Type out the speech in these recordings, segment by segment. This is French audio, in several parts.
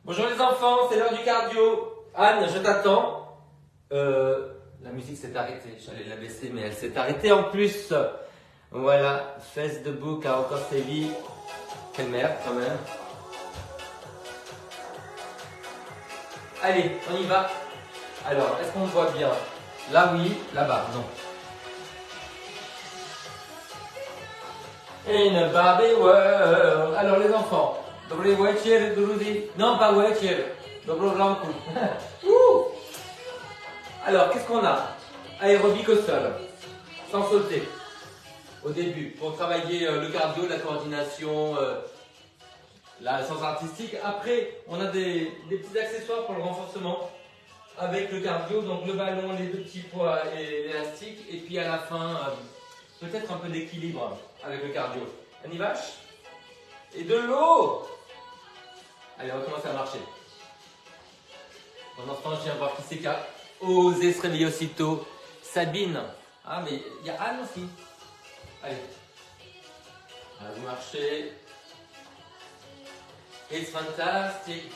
Bonjour les enfants, c'est l'heure du cardio. Anne, je t'attends. La musique s'est arrêtée, j'allais la baisser mais elle s'est arrêtée en plus. Voilà, fesses debout car encore sévi. Quelle merde quand même. Allez, on y va. Alors, est-ce qu'on voit bien? Là oui, là-bas, non. In a Barbie world. Alors les enfants, dobry wieczór, druzy. Non, pas wieczór. Dobro ranku. Alors, qu'est-ce qu'on a? Aérobic au sol, sans sauter. Au début, pour travailler le cardio, la coordination, la sens artistique. Après, on a des petits accessoires pour le renforcement avec le cardio, donc le ballon, les deux petits poids et l'élastique. Et puis à la fin, peut-être un peu d'équilibre avec le cardio. On y va? Et de l'eau! Allez, on commence à marcher. Pendant ce temps, je viens voir qui c'est qui a osé se réveiller aussitôt. Sabine. Ah, mais il y a Anne aussi. Allez. Allez, vous marchez. It's fantastic.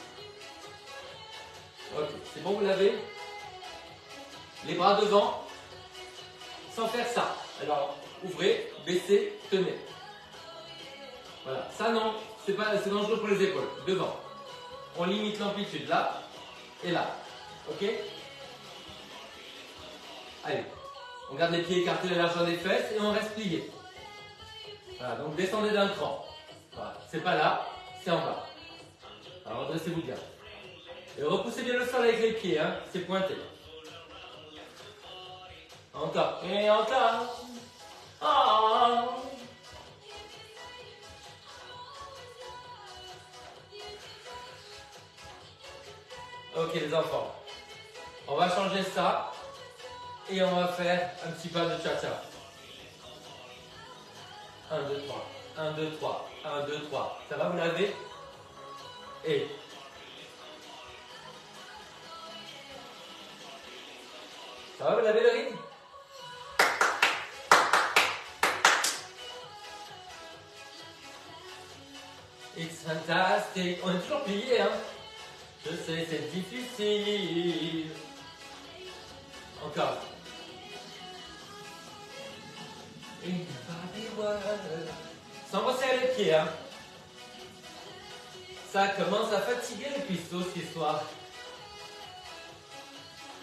Ok, c'est bon, vous l'avez? Les bras devant. Sans faire ça. Alors, ouvrez, baissez, tenez. Voilà. Ça, non, c'est dangereux pour les épaules. Devant. On limite l'amplitude là et là. Ok? Allez. On garde les pieds écartés, la largeur des fesses et on reste plié. Voilà, donc descendez d'un cran. Voilà. C'est pas là, c'est en bas. Alors redressez-vous bien. Et repoussez bien le sol avec les pieds, hein. C'est pointé. Encore. Et encore. Oh. Ok les enfants. On va changer ça. Et on va faire un petit pas de cha-cha. 1, 2, 3. 1, 2, 3. 1, 2, 3. Ça va, vous l'avez? Et. Ça va, vous l'avez le rythme? It's fantastic. On est toujours plié, hein? Je sais, c'est difficile. Encore. Sans resserrer les pieds, hein. Ça commence à fatiguer les cuisseaux cette histoire.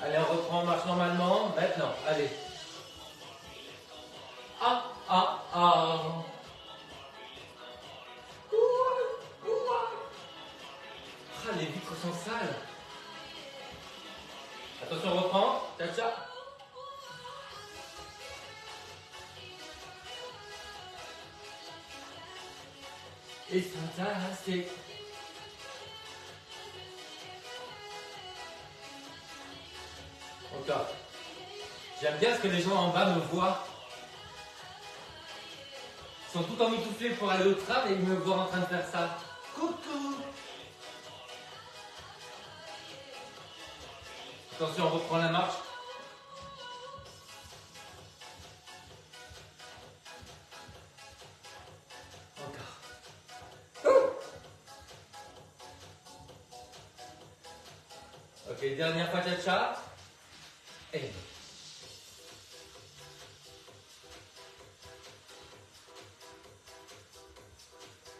Allez, on reprend, on marche normalement. Maintenant, allez. Ah, ah, ah. Ah, les vitres sont sales. Attention, on reprend. Tcha-tcha. It's fantastic. Encore. J'aime bien ce que les gens en bas me voient. Ils sont tout emmitouflés pour aller au tram et ils me voient en train de faire ça. Coucou. Attention, on reprend la marche. Ok, dernière fois cha-cha. Et.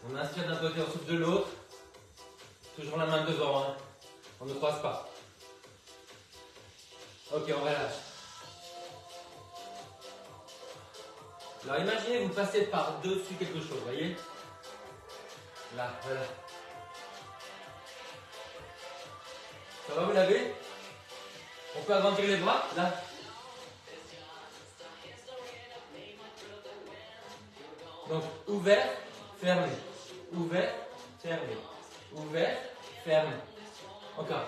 On inspire d'un côté, on souffle de l'autre. Toujours la main devant, hein. On ne croise pas. Ok, on relâche. Alors imaginez, vous passez par-dessus quelque chose, voyez? Là, voilà. Ça va, vous l'avez? On peut agrandir les bras, là. Donc, ouvert, fermé. Ouvert, fermé. Ouvert, fermé. Encore.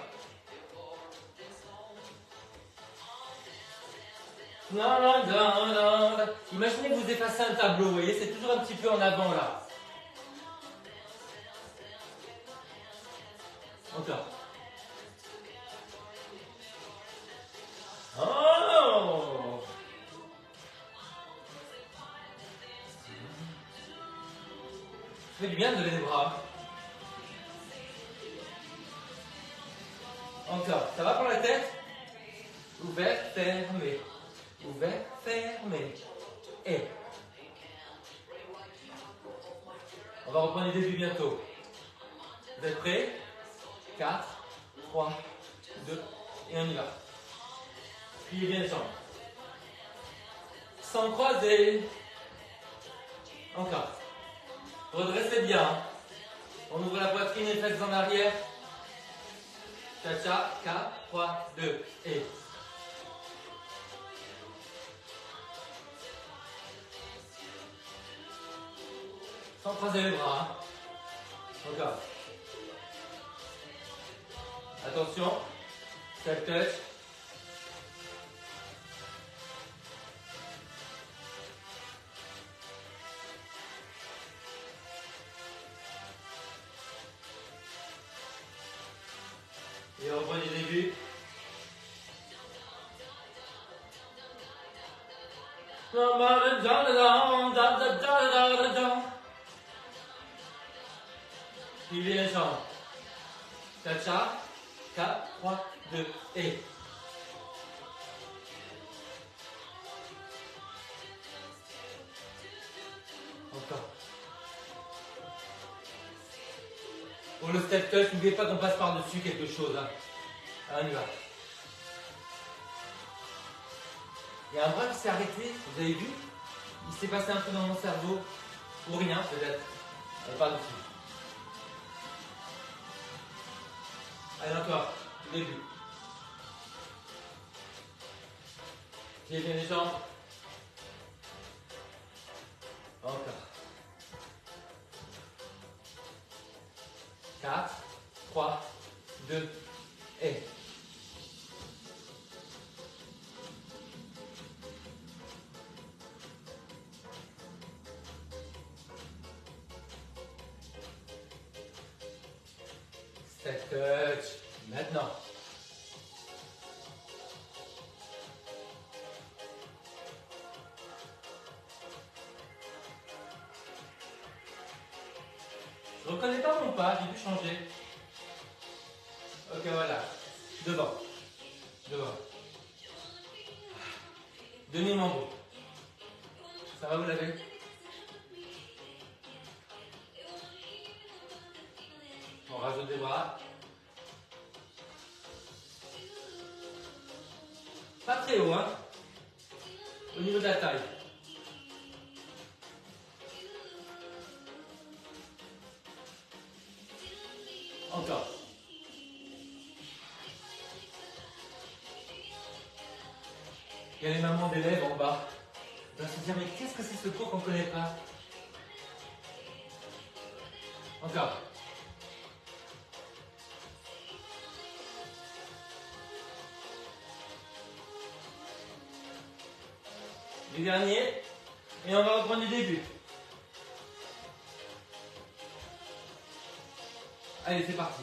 Non, non, non, non. Imaginez que vous effacez un tableau, vous voyez, c'est toujours un petit peu en avant, là. Encore. Oh! Ça fait du bien de lever les bras. Encore. Ça va pour la tête? Ouvert, fermé. Ouvert, fermé. Et. On va reprendre les débuts bientôt. Vous êtes prêts? 4, 3, 2, et on y va. Pliez bien les jambes. Sans croiser. Encore. Redressez bien. On ouvre la poitrine et fesses en arrière. Cha-cha, 4, 3, 2, et. Sans croiser les bras. Hein. Encore. Attention. Step touch. Et on reprend du début. Pliez les jambes. Cha-cha. 4, 3, 2, et. Encore. Pour le step touch, n'oubliez pas qu'on passe par-dessus quelque chose. Hein. Allez, on y va. Il y a un bras qui s'est arrêté, vous avez vu? Il s'est passé un peu dans mon cerveau. Ou rien, peut-être. Par-dessus. Allez, encore. Du début. Pliez bien les jambes. Encore. 4, 3, 2, et. Step touch. Maintenant. Je ne reconnais pas mon pas, j'ai dû changer. Ok, voilà. Devant. Devant. Demi-mambo. Ça va, vous l'avez? On rajoute des bras. Pas très haut, hein? Au niveau de la taille. Encore. Il y a les mamans d'élèves en bas. On va se dire, mais qu'est-ce que c'est ce cours qu'on ne connaît pas? Encore. Du dernier. Et on va reprendre du début. Allez, c'est parti.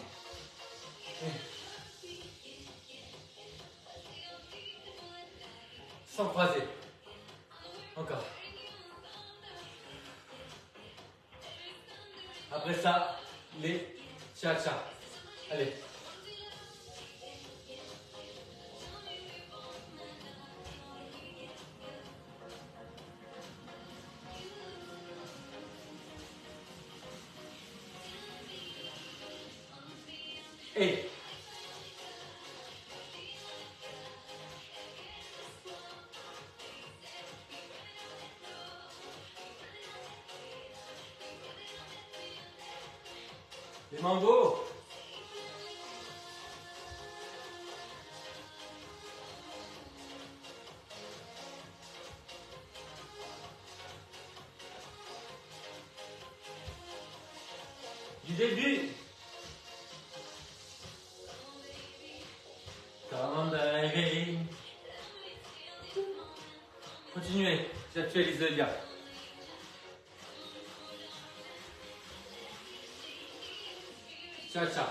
Sans croiser. Encore. Après ça, les cha-cha. Allez. Et. Les mangos. Du début. Come baby. Continuez, j'actualise le lien. Ciao, ciao.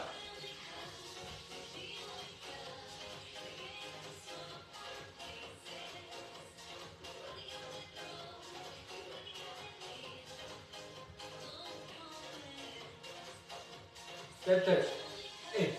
Step touch. Et.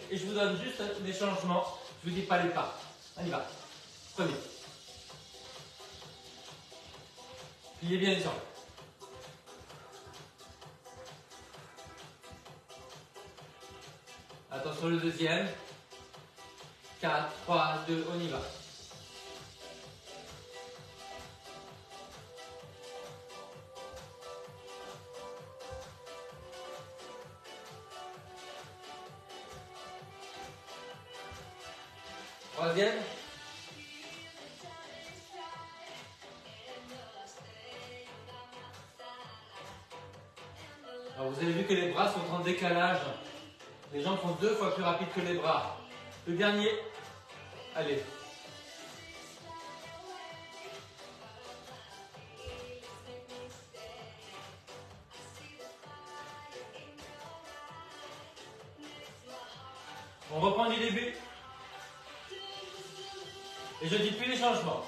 et je vous donne juste des changements. Je vous dis pas les pas. On y va. Prenez. Pliez bien les jambes. Attention le deuxième. 4, 3, 2, on y va. Troisième. Alors vous avez vu que les bras sont en décalage. Les jambes sont 2 fois plus rapides que les bras. Le dernier. Allez. On reprend du début. Et je dis plus les changements.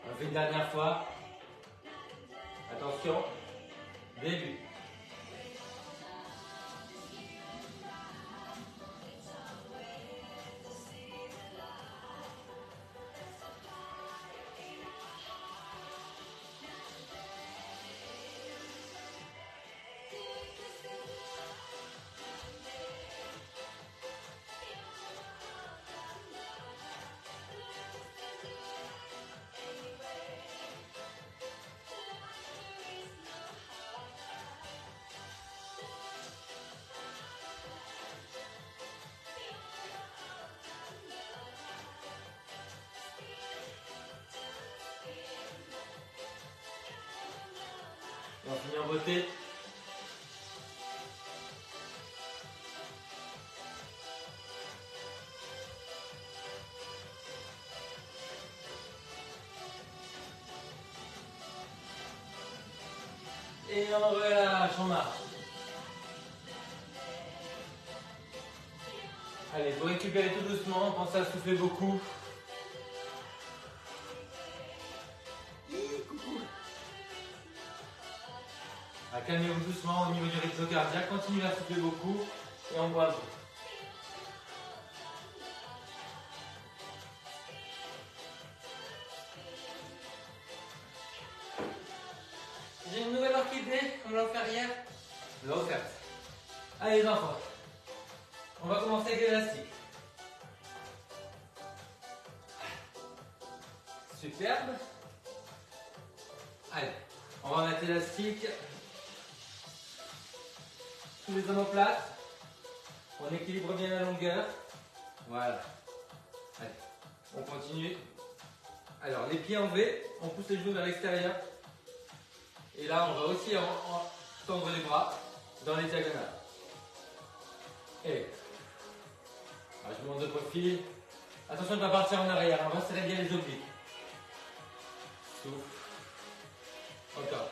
On fait une dernière fois. Attention. Début. On finit en beauté. Et on relâche, on marche. Allez, vous récupérez tout doucement, pensez à souffler beaucoup. Calmez-vous doucement au niveau du rythme cardiaque, continuez à souffler beaucoup et on boit. J'ai une nouvelle orchidée, on l'a offert hier. Je l'ai offerte. Allez les enfants, on va commencer avec l'élastique. Superbe. Allez, on va mettre l'élastique. Sous les omoplates, on équilibre bien la longueur. Voilà. Allez, on continue. Alors, les pieds en V, on pousse les genoux vers l'extérieur. Et là, on va aussi tendre les bras dans les diagonales. Et alors, je monte de profil. Attention de ne pas partir en arrière, on va serrer bien les obliques. Souffle. Encore.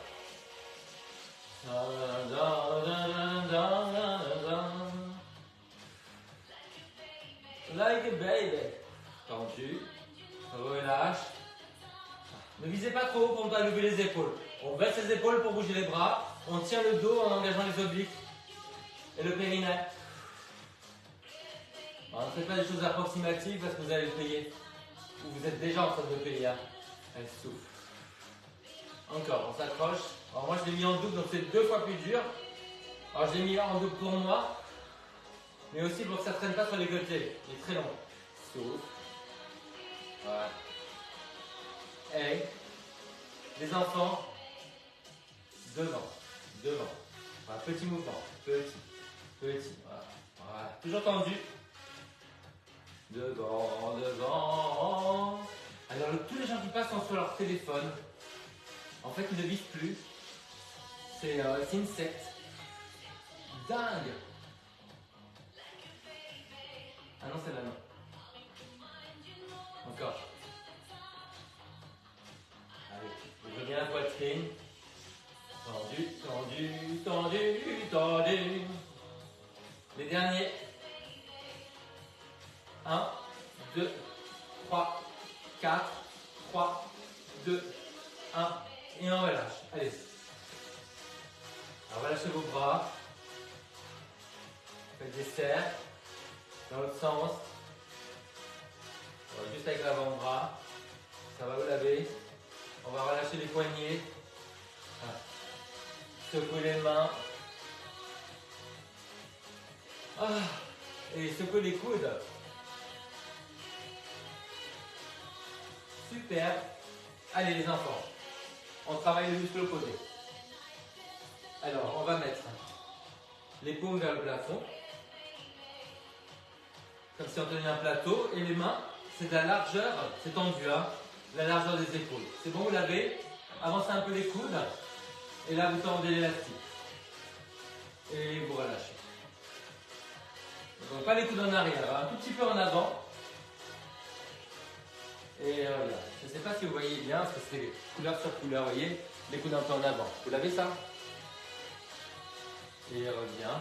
Like a baby. Tendu. Relâche. Ne visez pas trop haut pour ne pas lever les épaules. On baisse les épaules pour bouger les bras. On tient le dos en engageant les obliques et le périnée. Alors, ne faites pas des choses approximatives parce que vous allez le payer. Ou vous êtes déjà en train de le payer. Elle souffle. Encore, on s'accroche. Alors moi je l'ai mis en double, donc c'est 2 fois plus dur. Alors je l'ai mis en double pour moi, mais aussi pour que ça ne traîne pas sur les côtés. Il est très long. Souffle. Voilà. Et les enfants, devant. devant. Voilà, petit mouvement, petit, voilà. Voilà, toujours tendu. Devant, devant. Alors tous les gens qui passent sont sur leur téléphone. En fait, ils ne vivent plus. C'est une secte. Dingue. Ah non, c'est là, non. Encore. Allez, je reviens à la poitrine. Tendu, tendu, tendu, tendu. Les derniers. 1, 2, 3, 4, 3, 2, 1. Et on relâche. Allez. Alors relâchez vos bras. Faites des cercles. Dans l'autre sens. Juste avec l'avant-bras. Ça va vous laver. On va relâcher les poignets. Voilà. Secouez les mains. Ah. Et secouez les coudes. Super. Allez les enfants. On travaille le muscle opposé. Alors, on va mettre les paumes vers le plafond. Comme si on tenait un plateau. Et les mains, c'est de la largeur, c'est tendu, hein, la largeur des épaules. C'est bon, vous l'avez. Avancez un peu les coudes. Et là, vous tendez l'élastique. Et vous relâchez. Donc, pas les coudes en arrière, un tout petit peu en avant. Et voilà. Je ne sais pas si vous voyez bien, parce que c'est couleur sur couleur, vous voyez, les coudes un peu en avant. Vous l'avez ça? Et revient.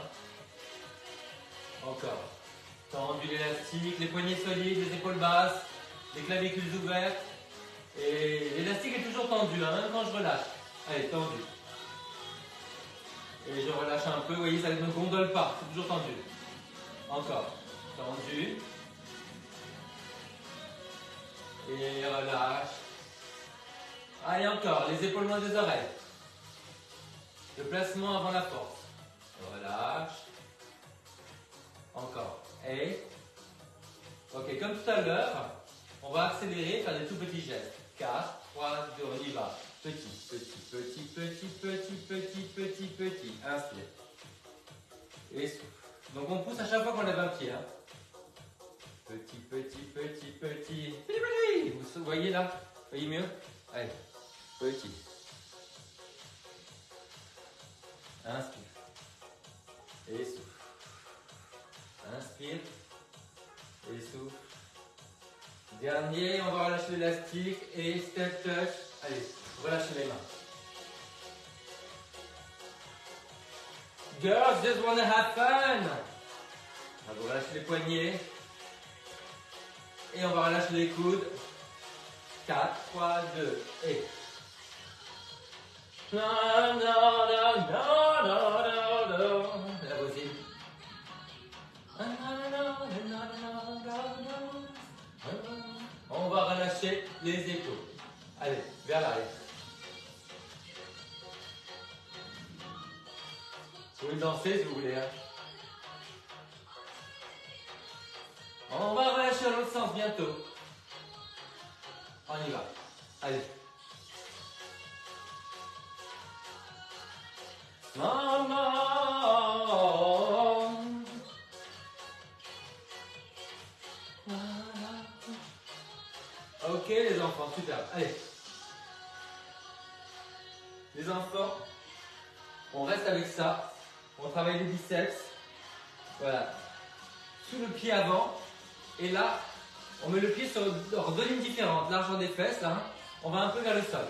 Encore. Tendu l'élastique, les poignets solides, les épaules basses, les clavicules ouvertes. Et l'élastique est toujours tendu, hein, même quand je relâche. Allez, tendu. Et je relâche un peu, vous voyez, ça ne gondole pas, c'est toujours tendu. Encore. Tendu. Et relâche. Allez, encore, les épaules loin des oreilles. Le placement avant la force. Relâche. Encore. Et. Ok, comme tout à l'heure, on va accélérer, faire des tout petits gestes. 4, 3, 2, on y va. Petit, petit, petit, petit, petit, petit, petit, petit. Inspire. Et souffle. Donc on pousse à chaque fois qu'on lève un pied. Hein. Petit, petit, petit, petit. Vous voyez là? Vous voyez mieux? Allez. Petit. Inspire. Et souffle. Inspire. Et souffle. Dernier, on va relâcher l'élastique et step touch. Allez, relâchez les mains. Girls just wanna have fun. On va relâcher les poignets. Et on va relâcher les coudes. 4, 3, 2, et. La voisine. On va relâcher les épaules. Allez, vers l'arrière. Vous pouvez danser si vous voulez. Hein. On va relâcher dans l'autre sens bientôt. On y va. Allez. Maman. Ok les enfants, super. Allez. Les enfants, on reste avec ça. On travaille les biceps. Voilà. Sous le pied avant. Et là, on met le pied sur deux lignes différentes. Largeur des fesses, là. On va un peu vers le sol.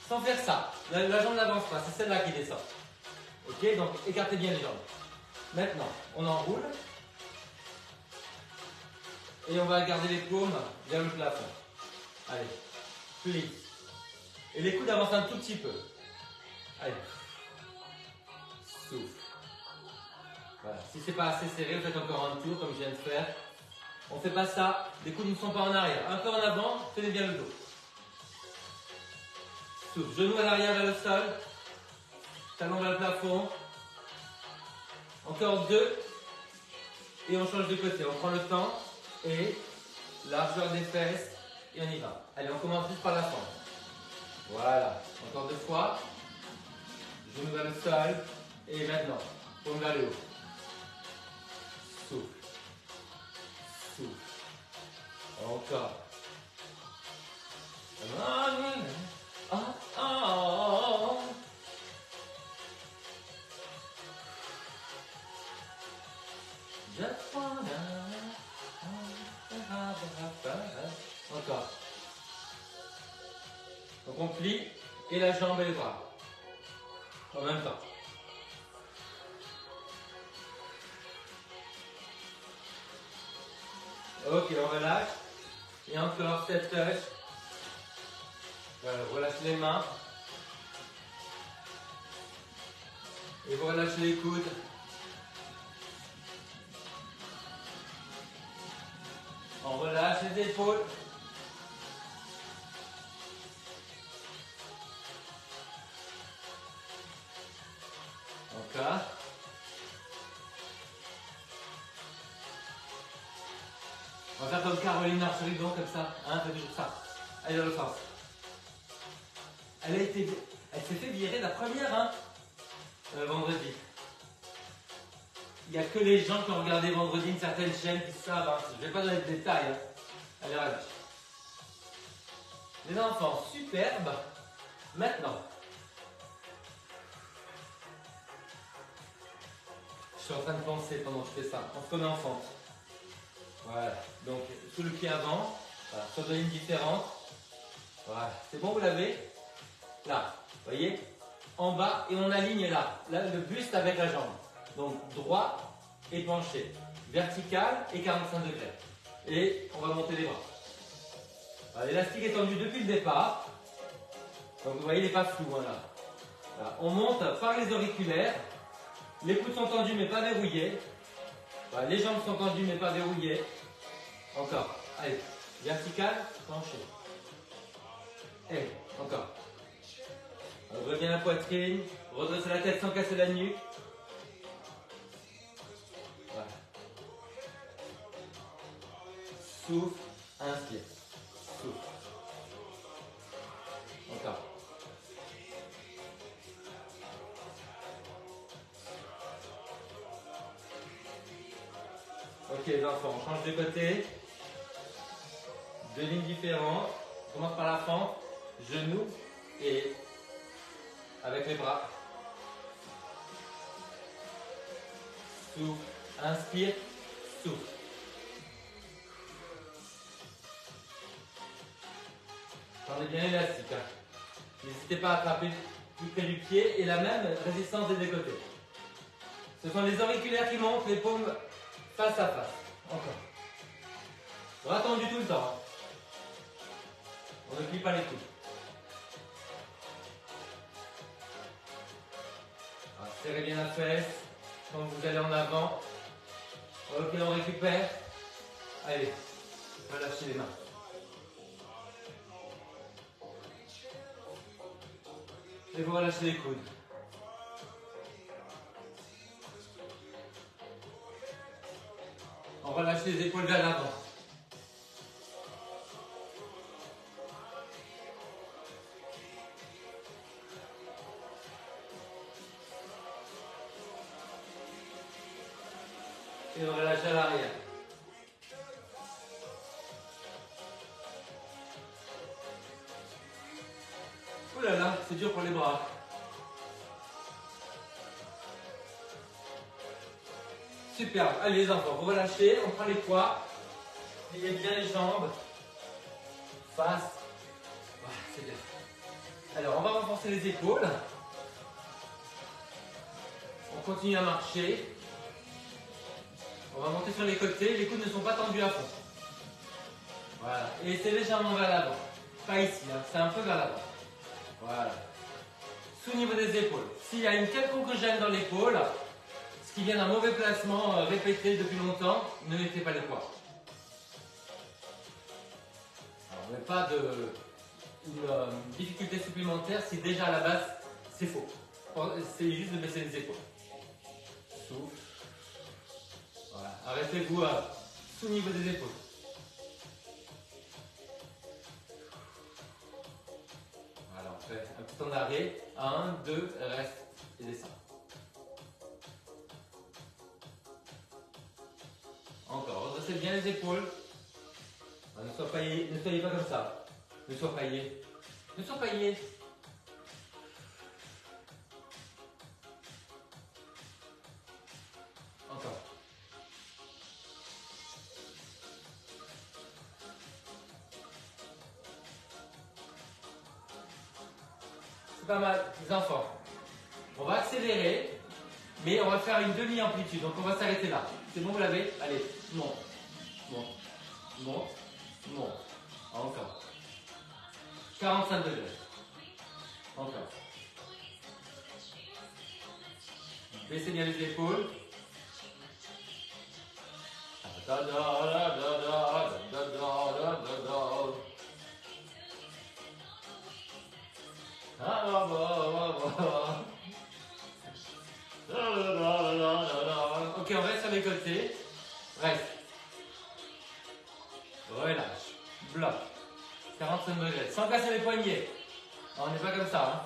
Sans faire ça. La jambe n'avance pas. C'est celle-là qui descend. Ok, donc écartez bien les jambes. Maintenant, on enroule. Et on va garder les paumes vers le plafond. Allez, plie. Et les coudes avancent un tout petit peu. Allez. Souffle. Voilà. Si c'est pas assez serré, vous faites encore un tour comme je viens de faire. On ne fait pas ça. Les coudes ne sont pas en arrière. Un peu en avant, tenez bien le dos. Souffle. Genoux à l'arrière vers le sol. Talons vers le plafond. Encore 2. Et on change de côté. On prend le temps. Et largeur des fesses. Et on y va. Allez, on commence juste par la fente. Voilà. Encore 2 fois. Genou vers le sol. Et maintenant, paume vers le haut. Souffle. Souffle. Encore. Encore. Donc on plie et la jambe et les bras. En même temps. Ok, on relâche. Et encore 7 touches. Voilà, relâchez les mains. Et vous relâchez les coudes. On relâche les épaules. Encore. On va faire comme Caroline Archeribon, comme ça. Hein, fais toujours ça. Allez dans le sens. Elle s'est fait virer la première, hein, vendredi. Il n'y a que les gens qui ont regardé vendredi une certaine chaîne qui savent. Hein. Je ne vais pas donner de détails. Hein. Allez, relâche. Les enfants, superbe. Maintenant. Je suis en train de penser pendant que je fais ça. On se connaît enfant. Voilà. Donc, sous le pied avant. Voilà. Sur deux lignes différentes. Voilà. C'est bon, vous l'avez? Là. Vous voyez? En bas et on aligne là. Là, le buste avec la jambe. Donc, droit et penché. Vertical et 45 degrés. Et on va monter les bras. Voilà, l'élastique est tendu depuis le départ. Donc, vous voyez, il n'est pas flou. Hein, là. Voilà. On monte par les auriculaires. Les coudes sont tendus mais pas verrouillés. Voilà, les jambes sont tendues mais pas verrouillées. Encore. Allez. Vertical, penché. Et encore. On revient la poitrine. Redressez la tête sans casser la nuque. Voilà. Souffle. Inspire. Souffle. Encore. Ok les enfants, on change de côté. Deux lignes différentes. On commence par la fente, genou et avec les bras. Souffle, inspire, souffle. Tendez bien l'élastique. Hein. N'hésitez pas à attraper plus près du pied et la même résistance des deux côtés. Ce sont les auriculaires qui montent, les paumes face à face. Encore. Bras tendus tout le temps. Hein. On ne plie pas les coudes. Serrez bien la fesse quand vous allez en avant. Ok, on récupère. Allez, relâchez les mains. Et vous relâchez les coudes. On relâche les épaules vers l'avant. Et on relâche à l'arrière. Ouh là là, c'est dur pour les bras. Super. Allez les enfants, vous relâchez, on prend les poids. Pliez bien les jambes. Face. Voilà, c'est bien. Alors, on va renforcer les épaules. On continue à marcher. On va monter sur les côtés. Les coudes ne sont pas tendus à fond. Voilà. Et c'est légèrement vers l'avant. Pas ici, hein. C'est un peu vers l'avant. Voilà. Sous niveau des épaules. S'il y a une quelconque gêne dans l'épaule, ce qui vient d'un mauvais placement répété depuis longtemps, ne mettez pas les poids. Alors, on n'a pas une difficulté supplémentaire si déjà à la base c'est faux. C'est juste de baisser les épaules. Souffle. Voilà. Arrêtez-vous sous niveau des épaules. Voilà, on fait un petit temps d'arrêt. 1, 2, reste. et descends. Encore, redressez bien les épaules. Ne soyez pas comme ça. Ne sois paillé. Ne sois paillé. Encore. C'est pas mal, les enfants. On va accélérer, mais on va faire une demi-amplitude. Donc on va s'arrêter là. C'est bon, vous l'avez? Allez, monte, monte, monte, monte. Encore. 45 degrés. Encore. Baissez bien les épaules. Ok, on reste sur les côtés. Reste. Relâche. Bloc. 45 degrés. Sans casser les poignets. On n'est pas comme ça. Hein.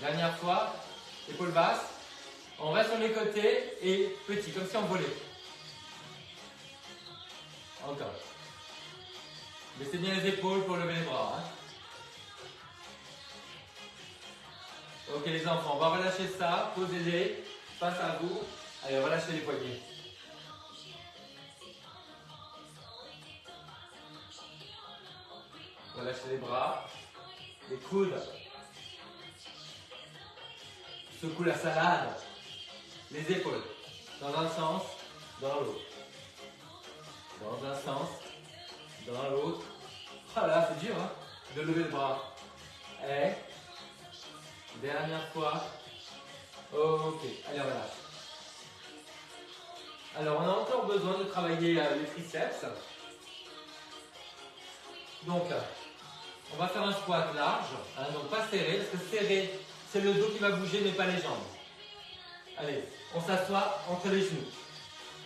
Dernière fois. Épaules basses. On reste sur les côtés et petit, comme si on volait. Encore. Baissez bien les épaules pour lever les bras. Hein. Ok les enfants, on va relâcher ça, posez-les, face à vous. Allez, relâchez les poignets. Relâchez les bras, les coudes. Secoue la salade. Les épaules, dans un sens, dans l'autre. Dans un sens, dans l'autre. Ah là, c'est dur hein, de lever le bras. Et dernière fois. Ok, allez on relâche. Alors on a encore besoin de travailler les triceps. Donc on va faire un squat large, hein, donc pas serré, parce que serré, c'est le dos qui va bouger mais pas les jambes. Allez, on s'assoit entre les genoux.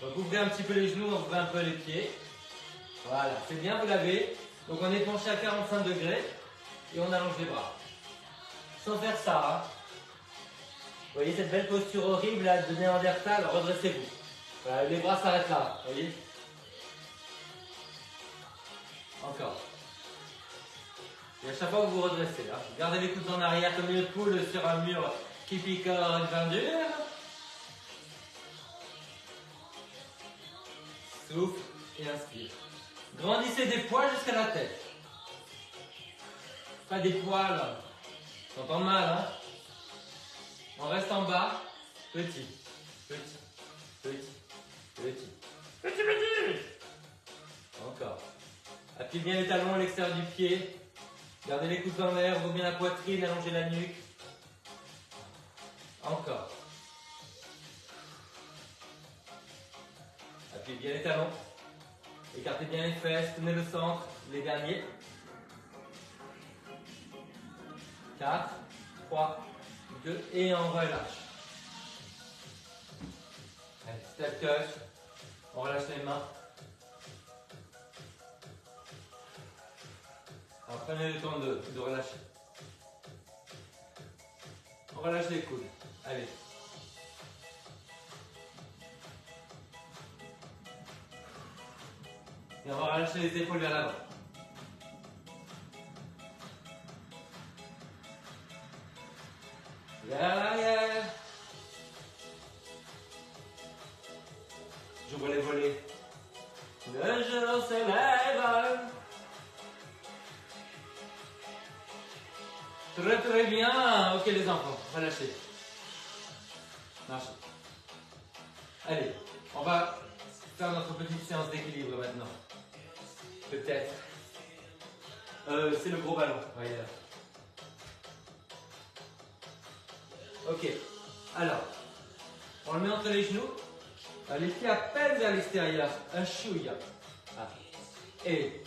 Donc ouvrez un petit peu les genoux, ouvrez un peu les pieds. Voilà, c'est bien, vous l'avez. Donc on est penché à 45 degrés et on allonge les bras. Sans faire ça, hein. Vous voyez cette belle posture horrible là, de Néandertal, redressez-vous. Voilà, les bras s'arrêtent là, vous voyez. Encore. Et à chaque fois que vous redressez, là, gardez les coudes en arrière comme une poule sur un mur qui picore une verdure. Souffle et inspire. Grandissez des poils jusqu'à la tête. Pas des poils. T'entends mal, hein? On reste en bas. Petit, petit, petit, petit, petit, petit. Encore. Appuyez bien les talons à l'extérieur du pied. Gardez les coudes en l'air, ouvrez bien la poitrine, allongez la nuque. Encore. Appuyez bien les talons. Écartez bien les fesses, tournez le centre, les derniers. 4, 3, 2, et on relâche. Allez, step touch. On relâche les mains. Alors prenez le temps de relâcher. On relâche les coudes. Allez. Et on va relâcher les épaules vers l'avant. Vers l'arrière. Je vois les volets. Le jour se lève. Très très bien. Ok les enfants, relâchez. Marchez. Allez, on va faire notre petite séance d'équilibre maintenant. Peut-être. C'est le gros ballon. Voyez là. Ok. Alors, on le met entre les genoux. Les pieds à peine vers l'extérieur. Un chouïa. Ah. Et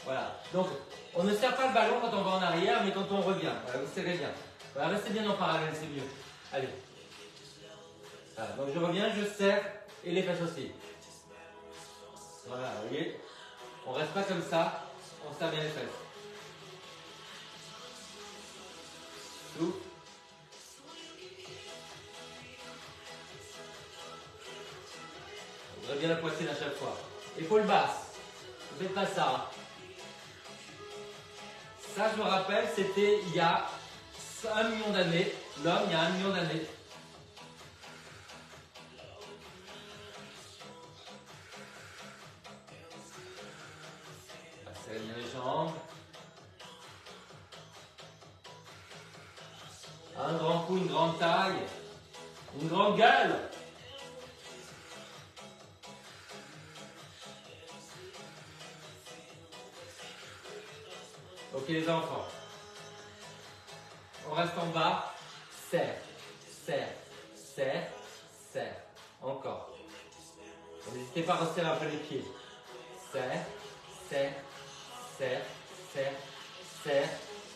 voilà. Donc, on ne serre pas le ballon quand on va en arrière, mais quand on revient. Voilà, vous serrez bien. Voilà, restez bien en parallèle, c'est mieux. Allez. Voilà, donc je reviens, je serre et les fesses aussi. Voilà, vous voyez. On reste pas comme ça, on serre bien les fesses. Souffle, J'aime bien la poitrine à chaque fois. Épaule basse. Ne faites pas ça. Ça, je me rappelle, c'était il y a 1 million d'années. L'homme, il y a 1 million d'années. Serrez bien les jambes. Un grand cou, une grande taille. Une grande gueule. Ok les enfants. On reste en bas. Serre, serre, serre, serre. Encore. N'hésitez pas à resserrer un peu les pieds. Serre, serre, serre, serre, serre.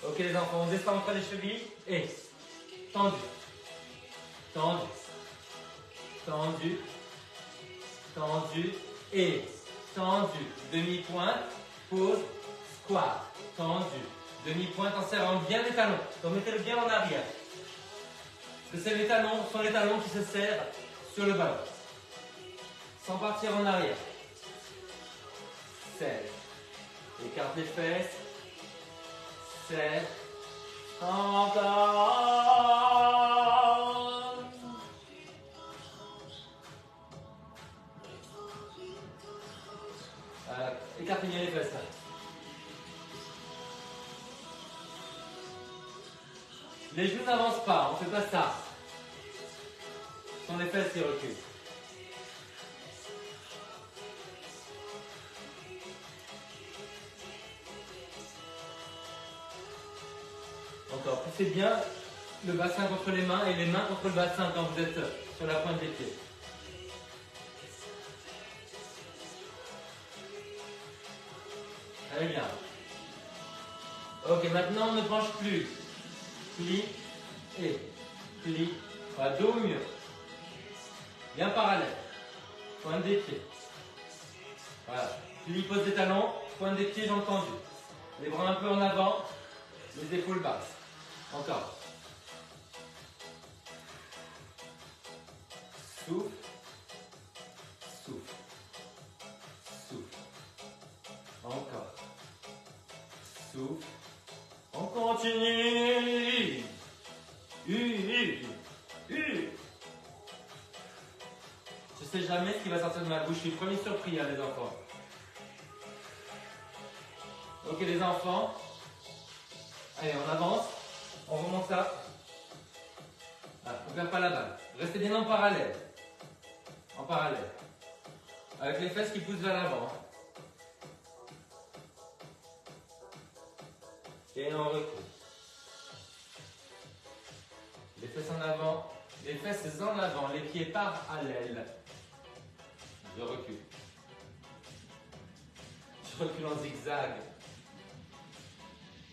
Ok les enfants, on descend entre les chevilles et tendu, tendu, tendu, tendu et tendu. Demi-pointe, pause, squat, tendu. Demi-pointe en serrant bien les talons. Donc mettez-le bien en arrière. Parce que c'est les talons, sont les talons qui se serrent sur le ballon. Sans partir en arrière. Serre. Écarte les fesses. Serre. Encore. Écartez bien les fesses. Les genoux n'avancent pas, on ne fait pas ça. Ce sont les fesses qui reculent. Encore, poussez bien le bassin contre les mains et les mains contre le bassin quand vous êtes sur la pointe des pieds. Allez bien. Ok, maintenant on ne penche plus. Plie et plie. Voilà, dos au mur. Bien parallèle. Pointe des pieds. Voilà. Plie, pose des talons. Pointe des pieds, jambes tendues. Les bras un peu en avant. Les épaules basses. Encore. Souffle. Souffle. Souffle. Encore. Souffle. On continue. Je sais jamais ce qui va sortir de ma bouche. Je suis le premier surpris, hein, les enfants. Ok, les enfants. Allez, on avance. On remonte ça. Ah, on ne perd pas la balle. Restez bien en parallèle. En parallèle. Avec les fesses qui poussent vers l'avant. Et on recule. Les fesses en avant. Les fesses en avant. Les pieds parallèles. Je recule. Je recule en zigzag.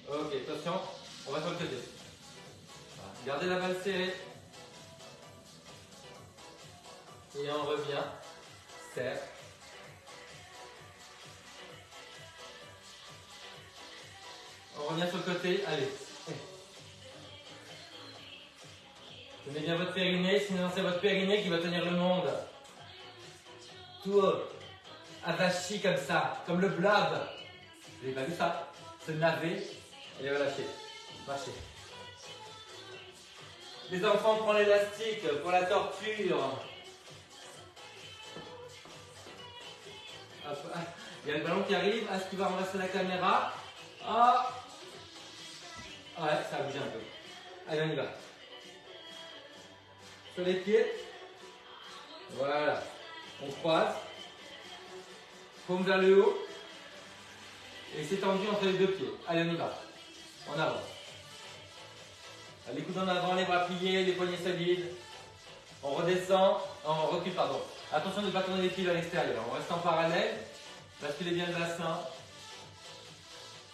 Ok, attention. On va sur le côté. Voilà. Gardez la balle serrée. Et on revient. Serre. On revient sur le côté. Allez. Tenez bien votre périnée, sinon c'est votre périnée qui va tenir le monde. Tout avachi comme ça, comme le blob. Vous n'avez pas vu ça? Se laver et relâcher. Marcher. Les enfants, prennent l'élastique pour la torture. Hop. Il y a le ballon qui arrive. Est-ce qu'il va renverser la caméra? Ah. Ouais, ça a bougé un peu. Allez, on y va. Sur les pieds. Voilà. On croise. Paume vers le haut. Et c'est tendu entre les deux pieds. Allez, on y va. En avant. Les coudes en avant, les bras pliés, les poignets solides. On redescend. On recule, pardon. Attention de ne pas tourner les pieds vers l'extérieur. On reste en parallèle. Basculez bien le bassin.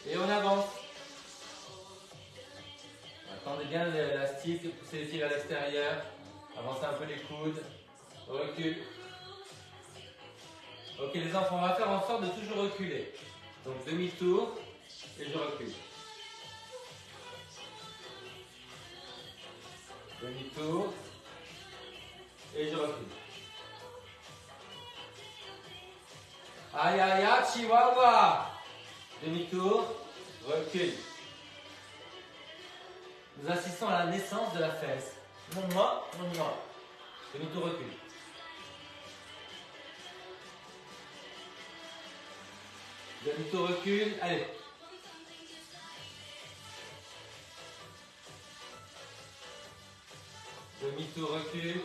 Et on avance. Tendez bien l'élastique, poussez les pieds vers l'extérieur. Avancez un peu les coudes. Recule. Ok les enfants, on va faire en sorte de toujours reculer. Donc demi-tour et je recule. Demi-tour et je recule. Aïe, aïe, aïe, chihuahua. Demi-tour, recul. Nous assistons à la naissance de la fesse. Non, moi, non, moi. Demi-tour, recul. Demi-tour, recul. Allez. Demi-tour, recul.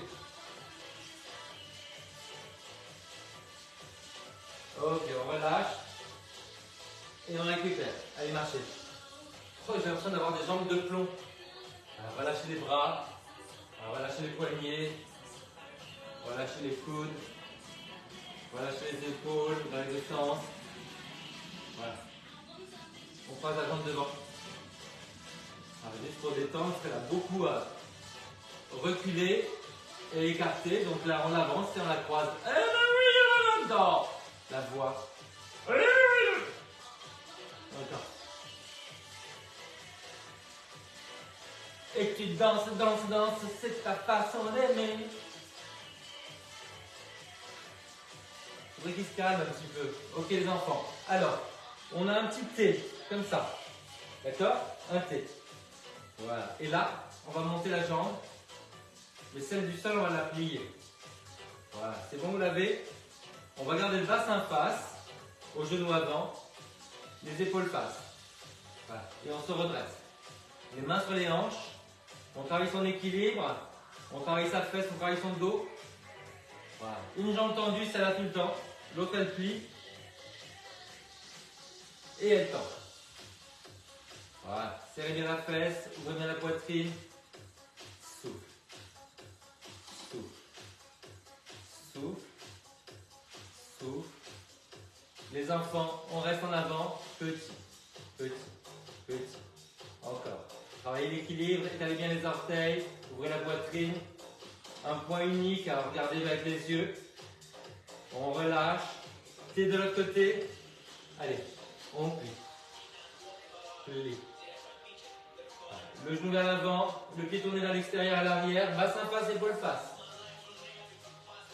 Ok, on relâche. Et on récupère. Allez, marchez. Oh, j'ai l'impression d'avoir des jambes de plomb. Alors, relâchez les bras. Alors, relâchez les poignets. Relâchez les coudes. Relâchez les épaules dans les deux sens. Voilà. On passe la jambe devant. Alors, juste pour détendre, parce qu'elle a beaucoup à reculer et écarter. Donc là, on avance et on la croise. Dans la voix. Encore. Et tu danses, danses, danses, c'est ta façon d'aimer. Il faudrait qu'il se calme un petit peu. Ok les enfants. Alors, on a un petit T, comme ça. D'accord? Un T. Voilà. Et là, on va monter la jambe. Mais celle du sol, on va la plier. Voilà. C'est bon, vous l'avez? On va garder le bassin face, au genou avant, les épaules face. Voilà. Et on se redresse. Les mains sur les hanches. On travaille son équilibre. On travaille sa fesse, on travaille son dos. Voilà. Une jambe tendue, celle-là tout le temps. L'autre, elle plie. Et elle tend. Voilà. Serrez bien la fesse, ouvrez bien la poitrine. Souffle. Souffle. Souffle. Souffle. Les enfants, on reste en avant. Petit. Petit. Petit. Encore. Travaillez l'équilibre, étalez bien les orteils, ouvrez la poitrine. Un point unique, alors regardez avec les yeux. On relâche. Pied de l'autre côté. Allez, on plie. Plie. Le genou vers l'avant, le pied tourné vers l'extérieur à l'arrière, bassin face, épaule face.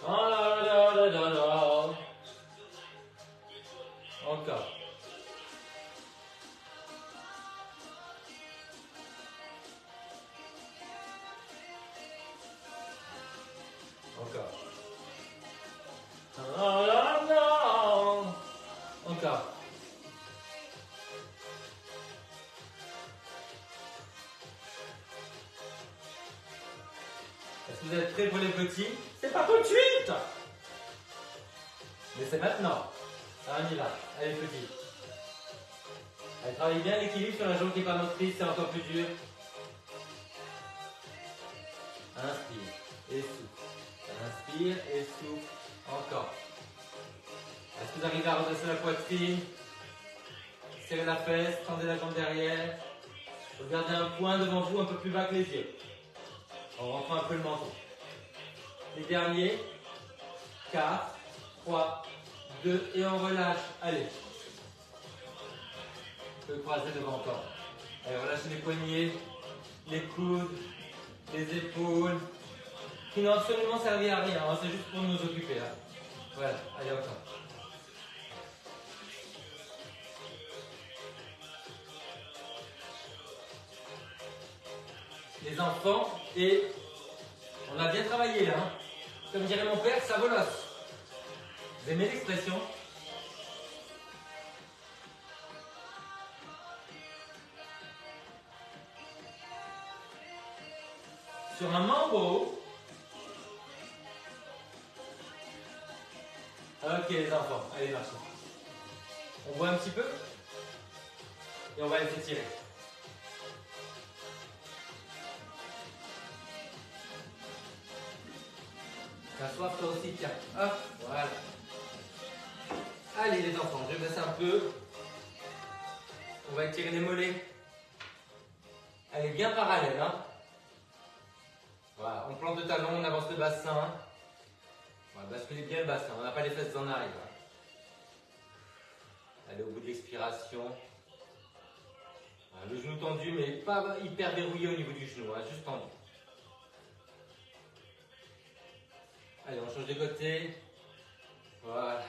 Encore. Encore. Encore. Est-ce que vous êtes prêts pour les petits? C'est pas tout de suite! Mais c'est maintenant. Allez, on y va. Allez, petits. Allez, travaillez bien l'équilibre sur la jambe qui n'est pas motrice, c'est encore plus dur. Inspire et souffle. Inspire et souffle. Encore. Est-ce que vous arrivez à redresser la poitrine? Serrez la fesse, tendez la jambe derrière. Regardez un point devant vous un peu plus bas que les yeux. On rentre un peu le menton. Les derniers. 4, 3, 2 et on relâche. Allez. On peut croiser devant encore. Allez, relâchez les poignets, les coudes, les épaules. Qui n'ont absolument servi à rien. Hein, c'est juste pour nous occuper là. Voilà. Allez, encore. Les enfants, et on a bien travaillé là. Hein. Comme dirait mon père, ça volosse. Vous aimez l'expression? Sur un mambo. Ok les enfants, allez marchez. On voit un petit peu et on va les étirer. T'as soif toi aussi, tiens. Hop, voilà. Allez les enfants, je baisse un peu. On va étirer les mollets. Elle est bien parallèle. Hein. Voilà, on plante le talon, on avance le bassin. On va basculer bien le bassin, on n'a pas les fesses en arrière. Allez au bout de l'expiration. Voilà, le genou tendu, mais pas hyper verrouillé au niveau du genou, hein, juste tendu. Allez, on change de côté. Voilà.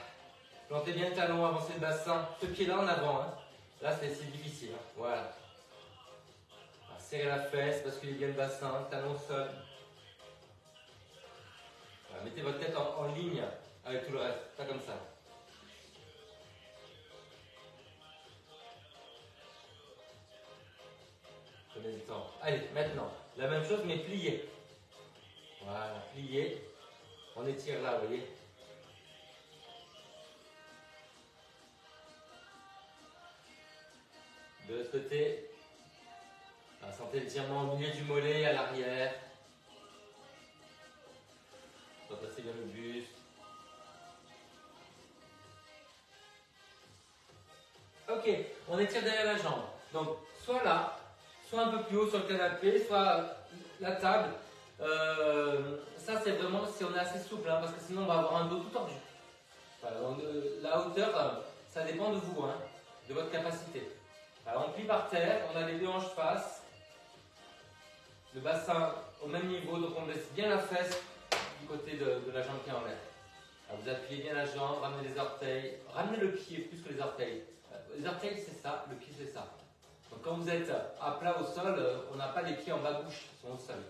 Plantez bien le talon, avancez le bassin. Ce pied-là en avant. Hein. Là, c'est difficile. Hein. Voilà. Alors, serrez la fesse, basculez bien le bassin, talon au sol. Voilà, mettez votre tête en ligne avec tout le reste, pas comme ça. Prenez du temps. Allez, maintenant, la même chose mais plié. Voilà, plié. On étire là, vous voyez. De l'autre côté, sentez le tirement au milieu du mollet, à l'arrière. Repassez bien le buste. Ok, on étire derrière la jambe. Donc, soit là, soit un peu plus haut sur le canapé, soit la table. Ça, c'est vraiment si on est assez souple, hein, parce que sinon on va avoir un dos tout tordu. Voilà, donc, la hauteur, ça dépend de vous, hein, de votre capacité. Alors, on plie par terre, on a les deux hanches face, le bassin au même niveau, donc on laisse bien la fesse du côté de la jambe qui est en l'air. Vous appuyez bien la jambe, ramenez les orteils, ramenez le pied plus que les orteils. Les orteils c'est ça, le pied c'est ça. Donc quand vous êtes à plat au sol, on n'a pas les pieds en bas-bouche, ils sont au sol.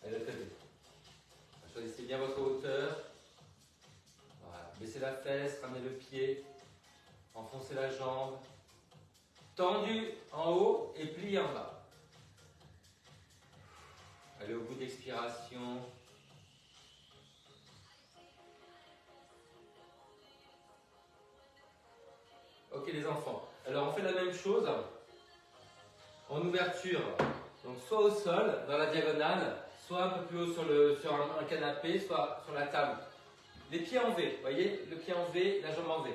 Et l'autre côté. Choisissez bien votre hauteur. Voilà. Baissez la fesse, ramenez le pied, enfoncez la jambe. Tendu en haut et plié en bas. Allez au bout d'expiration. Ok les enfants, alors on fait la même chose en ouverture, donc soit au sol, dans la diagonale, soit un peu plus haut sur un canapé, soit sur la table. Les pieds en V, vous voyez, le pied en V, la jambe en V.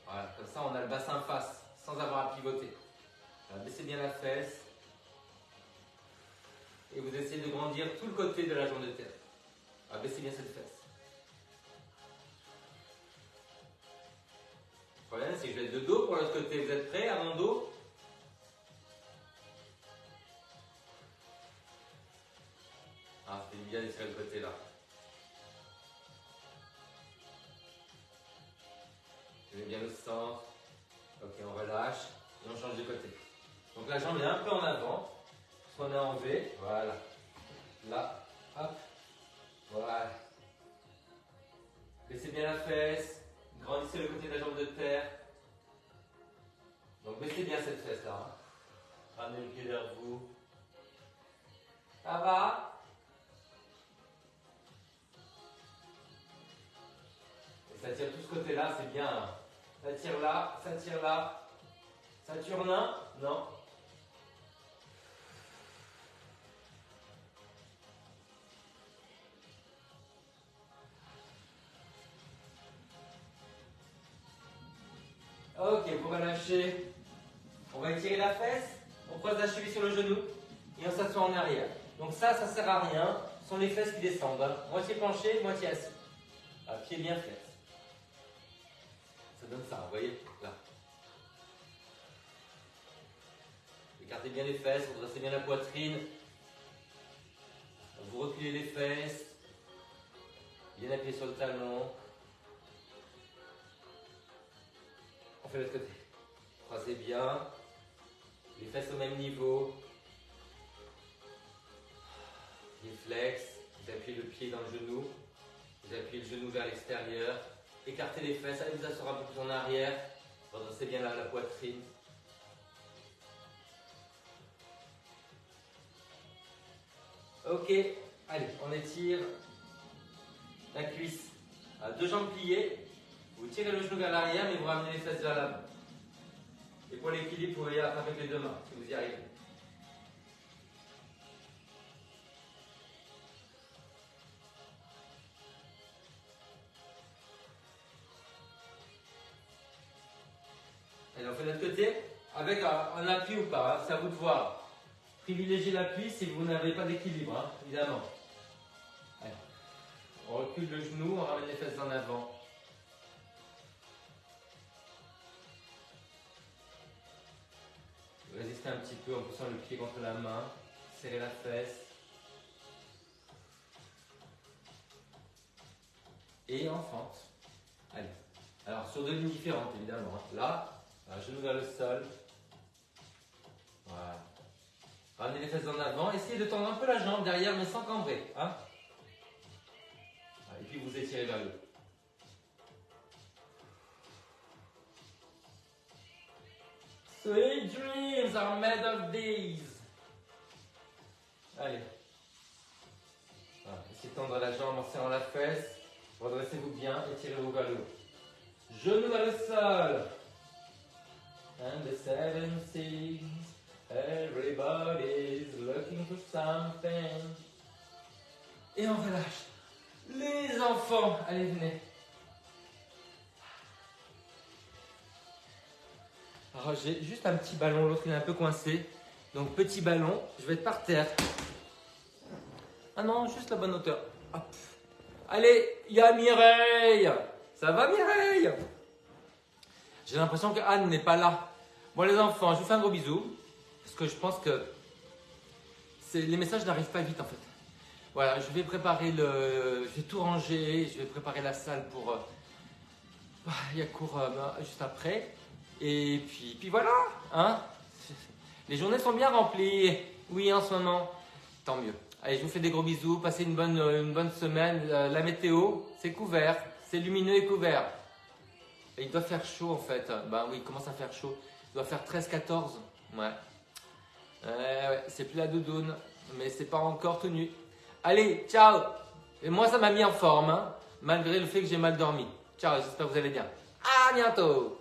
Voilà, comme ça on a le bassin face, sans avoir à pivoter. Alors, baissez bien la fesse. Et vous essayez de grandir tout le côté de la jambe de terre. Alors, baissez bien cette fesse. Le problème, c'est que je vais être de dos pour l'autre côté. Vous êtes prêts à mon dos? Ah, c'est bien d'étirer le côté là. Je mets bien le centre. Ok, on relâche et on change de côté. Donc la jambe est un peu en avant. Soit on est en V. Voilà. Là. Hop. Voilà. Baissez bien la fesse. Grandissez le côté de la jambe de terre. Donc baissez bien cette fesse là. Hein. Ramenez le pied vers vous. Ça va? Et ça tire tout ce côté là, c'est bien. Hein. Ça tire là, ça tire là. Saturnin? Non. Ok, pour relâcher, on va étirer la fesse, on croise la cheville sur le genou et on s'assoit en arrière. Donc ça sert à rien, ce sont les fesses qui descendent. Hein. Moitié penché, moitié assis. Pied bien flex. Ça donne ça, vous voyez, là. Écartez bien les fesses, redressez bien la poitrine. Vous reculez les fesses. Bien appuyé sur le talon. On fait l'autre côté. Croisez bien. Les fesses au même niveau. Pied flex. Vous appuyez le pied dans le genou. Vous appuyez le genou vers l'extérieur. Écartez les fesses. Allez vous asseoir un peu plus en arrière. Redressez bien la poitrine. Ok. Allez, on étire la cuisse. Deux jambes pliées. Vous tirez le genou vers l'arrière, mais vous ramenez les fesses vers l'avant. Et pour l'équilibre, vous pouvez attraper avec les deux mains, si vous y arrivez. Allez, on fait de l'autre côté, avec un appui ou pas, hein, c'est à vous de voir. Privilégiez l'appui si vous n'avez pas d'équilibre, hein, évidemment. Allez. On recule le genou, on ramène les fesses en avant. Résistez un petit peu en poussant le pied contre la main. Serrez la fesse. Et en fente. Allez. Alors, sur deux lignes différentes, évidemment. Hein. Là, genou vers le sol. Voilà. Ramenez les fesses en avant. Essayez de tendre un peu la jambe derrière, mais sans cambrer. Hein. Et puis, vous étirez vers le haut. Sweet dreams are made of these. Allez. Voilà. Essayez de tendre la jambe en serrant la fesse. Redressez-vous bien, étirez-vous vers le haut. Genou vers le sol. And the seven seas, everybody's looking for something. Et on relâche. Les enfants, allez, venez. Alors j'ai juste un petit ballon, l'autre il est un peu coincé. Donc petit ballon, je vais être par terre. Ah non, juste la bonne hauteur. Hop. Allez, il y a Mireille. Ça va Mireille? J'ai l'impression que Anne n'est pas là. Bon les enfants, je vous fais un gros bisou. Parce que je pense que les messages n'arrivent pas vite en fait. Voilà, je vais préparer je vais tout ranger, je vais préparer la salle pour... il y a cours juste après. Et puis voilà, hein. Les journées sont bien remplies. Oui, en ce moment. Tant mieux. Allez, je vous fais des gros bisous. Passez une bonne semaine. La météo, c'est couvert. C'est lumineux et couvert. Et il doit faire chaud en fait. Ben oui, il commence à faire chaud. Il doit faire 13-14. Ouais. Ouais, c'est plus la doudoune. Mais c'est pas encore tout nu. Allez, ciao. Et moi, ça m'a mis en forme. Hein, malgré le fait que j'ai mal dormi. Ciao, j'espère que vous allez bien. À bientôt.